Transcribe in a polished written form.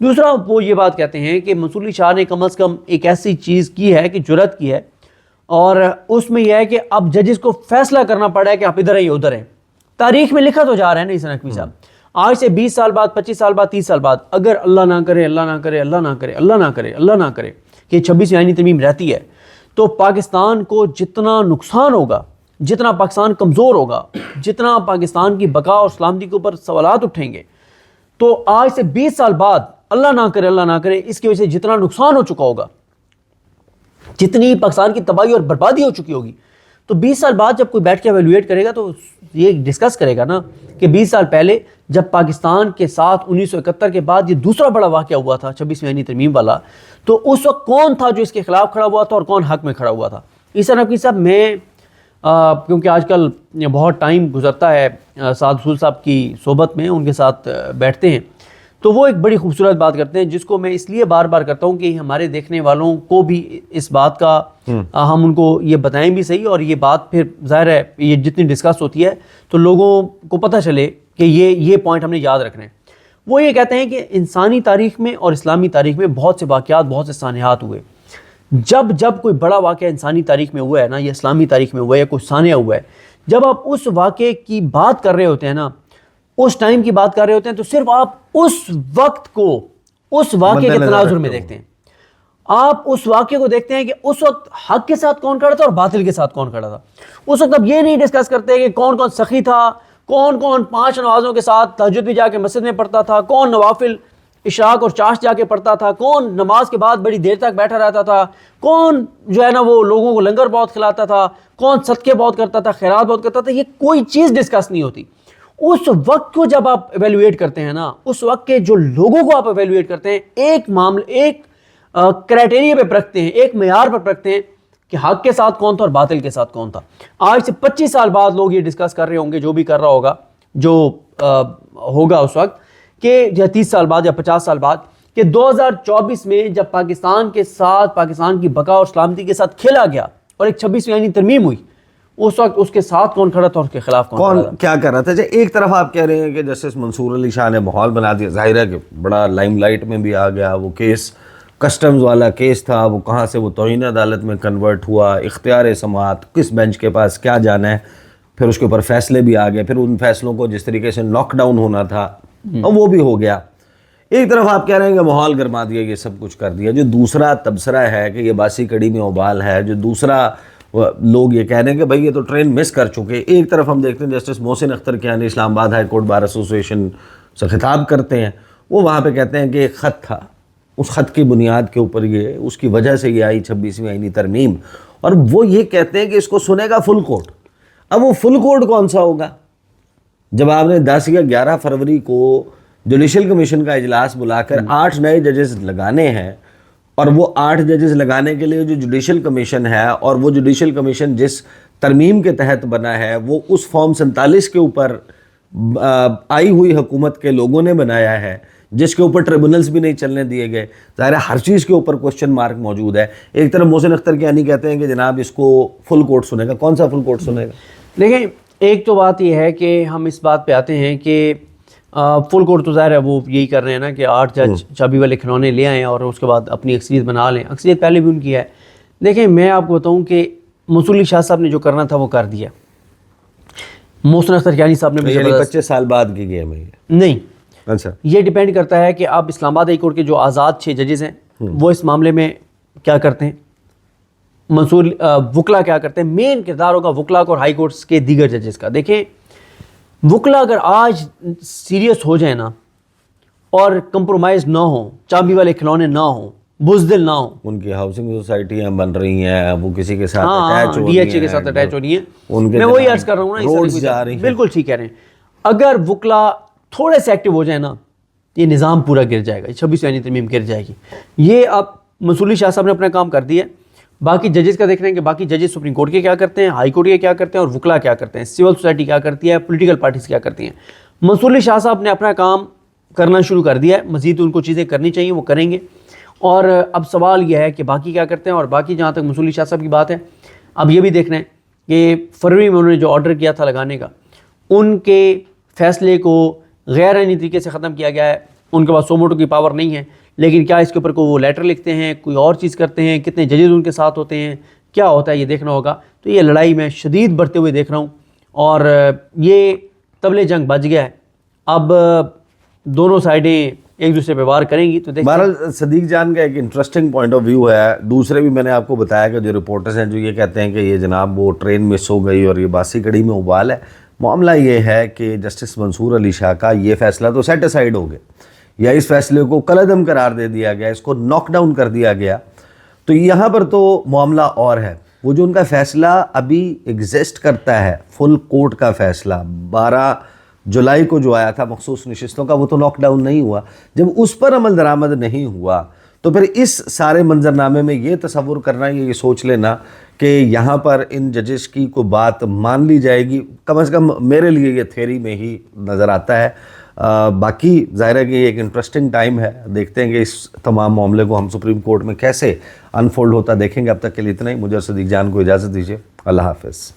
دوسرا وہ یہ بات کہتے ہیں کہ منصور علی شاہ نے کم از کم ایک ایسی چیز کی ہے کہ جرات کی ہے، اور اس میں یہ ہے کہ اب ججز کو فیصلہ کرنا پڑا ہے کہ آپ ادھر ہیں یا ادھر ہیں. تاریخ میں لکھا تو جا رہا ہے نا حسین نقوی صاحب، آج سے 20 سال بعد، 25 سال بعد، 30 سال بعد، اگر اللہ نہ کرے، اللہ نہ کرے، اللہ نہ کرے، اللہ نہ کرے، اللہ نہ کرے کہ 26ویں آئینی ترمیم رہتی ہے، تو پاکستان کو جتنا نقصان ہوگا، جتنا پاکستان کمزور ہوگا، جتنا پاکستان کی بقا اور سلامتی کے اوپر سوالات اٹھیں گے، تو آج سے 20 سال بعد اللہ نہ کرے، اللہ نہ کرے، اس کی وجہ سے جتنا نقصان ہو چکا ہوگا، جتنی پاکستان کی تباہی اور بربادی ہو چکی ہوگی، تو 20 سال بعد جب کوئی بیٹھ کے ایویلویٹ کرے گا تو یہ ڈسکس کرے گا نا کہ 20 سال پہلے جب پاکستان کے ساتھ 1971 کے بعد یہ دوسرا بڑا واقعہ ہوا تھا 26ویں آئینی ترمیم والا، تو اس وقت کون تھا جو اس کے خلاف کھڑا ہوا تھا اور کون حق میں کھڑا ہوا تھا. حسین نقوی صاحب، میں کیونکہ آج کل بہت ٹائم گزرتا ہے سعد رسول صاحب کی صحبت میں، ان کے ساتھ بیٹھتے ہیں، تو وہ ایک بڑی خوبصورت بات کرتے ہیں جس کو میں اس لیے بار بار کرتا ہوں کہ ہمارے دیکھنے والوں کو بھی اس بات کا ہم ان کو یہ بتائیں بھی صحیح، اور یہ بات پھر ظاہر ہے یہ جتنی ڈسکس ہوتی ہے تو لوگوں کو پتہ چلے کہ یہ پوائنٹ ہم نے یاد رکھنا ہے. وہ یہ کہتے ہیں کہ انسانی تاریخ میں اور اسلامی تاریخ میں بہت سے واقعات، بہت سے سانحات ہوئے. جب کوئی بڑا واقعہ انسانی تاریخ میں ہوا ہے نا، یا اسلامی تاریخ میں ہوا ہے، یا کوئی سانحہ ہوا ہے، جب آپ اس واقعے کی بات کر رہے ہوتے ہیں نا، اس ٹائم کی بات کر رہے ہوتے ہیں، تو صرف آپ اس وقت کو اس واقعے کے تناظر میں دیکھتے ہیں. آپ اس واقعے کو دیکھتے ہیں کہ اس وقت حق کے ساتھ کون کھڑا تھا اور باطل کے ساتھ کون کھڑا تھا. اس وقت اب یہ نہیں ڈسکس کرتے کہ کون کون سخی تھا، کون 5 نمازوں کے ساتھ تہجد بھی جا کے مسجد میں پڑھتا تھا، کون نوافل اشراق اور چاشت جا کے پڑھتا تھا، کون نماز کے بعد بڑی دیر تک بیٹھا رہتا تھا، کون جو ہے نا وہ لوگوں کو لنگر بہت کھلاتا تھا، کون صدقے بہت کرتا تھا، خیرات بہت کرتا تھا. یہ کوئی چیز ڈسکس نہیں ہوتی. اس وقت کو جب آپ ایویلویٹ کرتے ہیں نا، اس وقت کے جو لوگوں کو آپ ایویلویٹ کرتے ہیں، ایک معاملے، ایک کرائٹیریا پہ رکھتے ہیں، ایک معیار پر رکھتے ہیں کہ حق کے ساتھ کون تھا اور باطل کے ساتھ کون تھا. آج سے 25 سال بعد لوگ یہ ڈسکس کر رہے ہوں گے، جو بھی کر رہا ہوگا، جو ہوگا اس وقت، کہ یا 30 سال بعد یا 50 سال بعد، کہ 2024 میں جب پاکستان کے ساتھ، پاکستان کی بقا اور سلامتی کے ساتھ کھیلا گیا اور ایک 26ویں آئینی ترمیم ہوئی، اس وقت اس کے ساتھ کون کھڑا تھا اور اس کے خلاف کون کیا کر رہا تھا. ایک طرف آپ کہہ رہے ہیں کہ جسٹس منصور علی شاہ نے ماحول بنا دیا، ظاہر ہے کہ بڑا لائم لائٹ میں بھی آ گیا، وہ کیس کسٹمز والا کیس تھا، وہ کہاں سے وہ توہین عدالت میں کنورٹ ہوا، اختیار سماعت، کس بینچ کے پاس کیا جانا ہے، پھر اس کے اوپر فیصلے بھی آ گئے، پھر ان فیصلوں کو جس طریقے سے لاک ڈاؤن ہونا تھا وہ بھی ہو گیا. ایک طرف آپ کہہ رہے ہیں کہ ماحول گرما دیا، یہ سب کچھ کر دیا. جو دوسرا تبصرہ ہے کہ یہ باسی کڑی میں ابال ہے، جو دوسرا لوگ یہ کہہ رہے ہیں کہ بھائی یہ تو ٹرین مس کر چکے. ایک طرف ہم دیکھتے ہیں جسٹس محسن اختر کیانی اسلام آباد ہائی کورٹ بار ایسوسی ایشن سے خطاب کرتے ہیں، وہ وہاں پہ کہتے ہیں کہ ایک خط تھا، اس خط کی بنیاد کے اوپر یہ، اس کی وجہ سے یہ آئی 26ویں آئینی ترمیم، اور وہ یہ کہتے ہیں کہ اس کو سنے گا فل کورٹ. اب وہ فل کورٹ کون سا ہوگا جب آپ نے 10 یا 11 فروری کو جوڈیشل کمیشن کا اجلاس بلا کر 8 نئے ججز لگانے ہیں، اور وہ 8 ججز لگانے کے لیے جو جوڈیشل کمیشن ہے، اور وہ جوڈیشل کمیشن جس ترمیم کے تحت بنا ہے وہ اس فارم 47 کے اوپر آئی ہوئی حکومت کے لوگوں نے بنایا ہے، جس کے اوپر ٹریبونلز بھی نہیں چلنے دیے گئے. ظاہر ہے ہر چیز کے اوپر کوسچن مارک موجود ہے. ایک طرف محسن اختر کیانی کہتے ہیں کہ جناب اس کو فل کورٹ سنے گا. کون سا فل کورٹ سنے گا؟ دیکھیں، ایک تو بات یہ ہے کہ ہم اس بات پہ آتے ہیں کہ فل کورٹ تو ظاہر ہے وہ یہی کر رہے ہیں نا کہ 8 جج چابی والے کھلونے لے آئیں اور اس کے بعد اپنی اکثریت بنا لیں. اکثریت پہلے بھی ان کی ہے. دیکھیں، میں آپ کو بتاؤں کہ منصور علی شاہ صاحب نے جو کرنا تھا وہ کر دیا. محسن اختر کیانی صاحب نے 25 سال بعد کی گیم ہے نہیں. اچھا، یہ ڈیپینڈ کرتا ہے کہ آپ اسلام آباد ہائی کورٹ کے جو آزاد 6 ججز ہیں وہ اس معاملے میں کیا کرتے ہیں، منصور وکلا کیا کرتے ہیں. مین کردار ہوگا وکلا کو اور ہائی کورٹس کے دیگر ججز کا. دیکھیں، وکلا اگر آج سیریس ہو جائے نا اور کمپرومائز نہ ہوں، چابی والے کھلونے نہ ہوں، بزدل نہ ہوں، ان کی ہاؤسنگ سوسائٹیاں بن رہی ہیں، وہ کسی کے ساتھ اٹیچ ہو رہی ہیں، ڈی ایچ اے کے ساتھ اٹیچ ہو رہی ہیں. میں وہی عرض کر رہا ہوں نا، روڈز جا رہی ہیں. بالکل ٹھیک کہہ رہے ہیں. اگر وکلا تھوڑے سے ایکٹیو ہو جائے نا، یہ نظام پورا گر جائے گا، 26ویں آئینی ترمیم گر جائے گی. یہ اب منصور علی شاہ صاحب نے اپنا کام کر دیا. باقی ججز کا دیکھ رہے ہیں کہ باقی ججز سپریم کورٹ کے کیا کرتے ہیں، ہائی کورٹ کے کیا کرتے ہیں، اور وکلا کیا کرتے ہیں، سول سوسائٹی کیا کرتی ہے، پولیٹیکل پارٹیز کیا کرتی ہیں. منصور علی شاہ صاحب نے اپنا کام کرنا شروع کر دیا ہے. مزید ان کو چیزیں کرنی چاہیے، وہ کریں گے. اور اب سوال یہ ہے کہ باقی کیا کرتے ہیں. اور باقی جہاں تک منصور علی شاہ صاحب کی بات ہے، اب یہ بھی دیکھنا ہے کہ فروری میں انہوں نے جو آرڈر کیا تھا لگانے کا، ان کے فیصلے کو غیر آئینی طریقے سے ختم کیا گیا ہے. ان کے پاس سو موٹو کی پاور نہیں ہے، لیکن کیا اس کے اوپر کوئی وہ لیٹر لکھتے ہیں، کوئی اور چیز کرتے ہیں، کتنے ججز ان کے ساتھ ہوتے ہیں، کیا ہوتا ہے یہ دیکھنا ہوگا۔ تو یہ لڑائی میں شدید بڑھتے ہوئے دیکھ رہا ہوں، اور یہ طبل جنگ بج گیا ہے۔ اب دونوں سائڈیں ایک دوسرے پہ وار کریں گی تو دیکھیں۔ بہرحال صدیق جان کا ایک انٹرسٹنگ پوائنٹ آف ویو ہے۔ دوسرے بھی میں نے آپ کو بتایا کہ جو رپورٹرز ہیں جو یہ کہتے ہیں کہ یہ جناب وہ ٹرین مس ہو گئی اور یہ باسی کڑی میں ابال ہے۔ معاملہ یہ ہے کہ جسٹس منصور علی شاہ کا یہ فیصلہ تو سیٹ اسائیڈ ہو گیا، یا اس فیصلے کو کالعدم قرار دے دیا گیا، اس کو ناک ڈاؤن کر دیا گیا۔ تو یہاں پر تو معاملہ اور ہے، وہ جو ان کا فیصلہ ابھی ایگزسٹ کرتا ہے، فل کورٹ کا فیصلہ 12 جولائی کو جو آیا تھا مخصوص نشستوں کا، وہ تو لاک ڈاؤن نہیں ہوا۔ جب اس پر عمل درآمد نہیں ہوا تو پھر اس سارے منظرنامے میں یہ تصور کرنا، یہ سوچ لینا کہ یہاں پر ان ججز کی کوئی بات مان لی جائے گی، کم از کم میرے لیے یہ تھیوری میں ہی نظر آتا ہے۔ باقی ظاہر ہے کہ یہ ایک انٹرسٹنگ ٹائم ہے، دیکھتے ہیں کہ اس تمام معاملے کو ہم سپریم کورٹ میں کیسے انفولڈ ہوتا دیکھیں گے۔ اب تک کے لیے اتنا ہی، مجھے اور صدیق جان کو اجازت دیجیے، اللہ حافظ۔